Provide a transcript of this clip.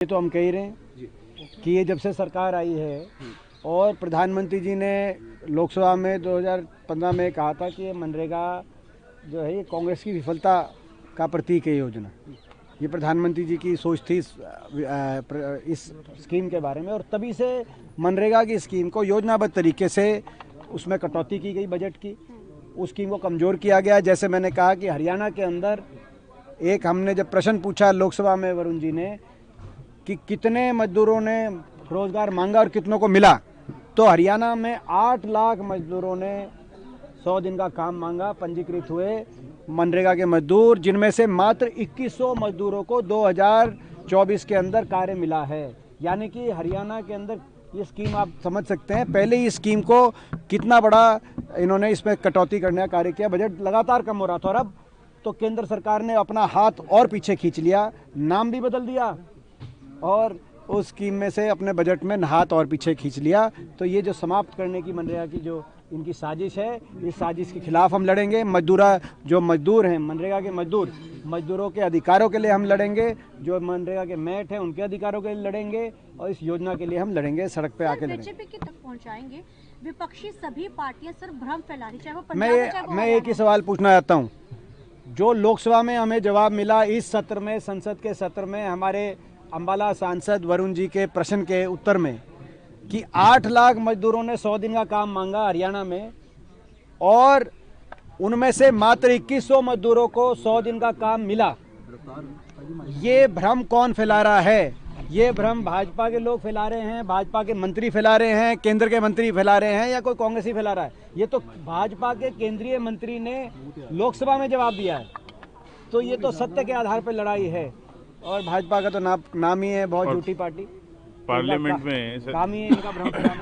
ये तो हम कह ही रहे हैं कि ये जब से सरकार आई है और प्रधानमंत्री जी ने लोकसभा में 2015 में कहा था कि ये मनरेगा जो है ये कांग्रेस की विफलता का प्रतीक है योजना। ये प्रधानमंत्री जी की सोच थी इस स्कीम के बारे में, और तभी से मनरेगा की स्कीम को योजनाबद्ध तरीके से उसमें कटौती की गई, बजट की उस स्कीम को कमज़ोर किया गया। जैसे मैंने कहा कि हरियाणा के अंदर एक हमने जब प्रश्न पूछा लोकसभा में वरुण जी ने कि कितने मजदूरों ने रोज़गार मांगा और कितनों को मिला, तो हरियाणा में 8 लाख मजदूरों ने 100 दिन का काम मांगा, पंजीकृत हुए मनरेगा के मजदूर, जिनमें से मात्र 2100 मजदूरों को 2024 के अंदर कार्य मिला है। यानी कि हरियाणा के अंदर ये स्कीम आप समझ सकते हैं, पहले ही स्कीम को कितना बड़ा इन्होंने इसमें कटौती करने का कार्य किया। बजट लगातार कम हो रहा था और अब तो केंद्र सरकार ने अपना हाथ और पीछे खींच लिया, नाम भी बदल दिया और उस स्कीम में से अपने बजट में हाथ और पीछे खींच लिया। तो ये जो समाप्त करने की मनरेगा की जो इनकी साजिश है, इस साजिश के खिलाफ हम लड़ेंगे। जो मजदूर हैं, मनरेगा के मजदूरों के अधिकारों के लिए हम लड़ेंगे। जो मनरेगा के मेट हैं उनके अधिकारों के लिए लड़ेंगे और इस योजना के लिए हम लड़ेंगे, सड़क पे आके लड़ेंगे। बीजेपी की तक पहुंचाएंगे। विपक्षी सभी पार्टियां सिर्फ भ्रम फैला रही, चाहे वो पंजाब मैं एक ही सवाल पूछना चाहता हूँ, जो लोकसभा में हमें जवाब मिला इस सत्र में, संसद के सत्र में, हमारे अंबाला सांसद वरुण जी के प्रश्न के उत्तर में कि 8 लाख मजदूरों ने 100 दिन का काम मांगा हरियाणा में और उनमें से मात्र 2100 मजदूरों को 100 दिन का काम मिला। ये भ्रम कौन फैला रहा है? ये भ्रम भाजपा के लोग फैला रहे हैं, भाजपा के मंत्री फैला रहे हैं, केंद्र के मंत्री फैला रहे हैं, या कोई कांग्रेसी फैला रहा है? ये तो भाजपा के केंद्रीय मंत्री ने लोकसभा में जवाब दिया है। तो ये तो सत्य के आधार पर लड़ाई है और भाजपा का तो नाम ही है बहुत झूठी पार्टी। पार्लियामेंट में काम ही है इनका भ्रम फैलाना।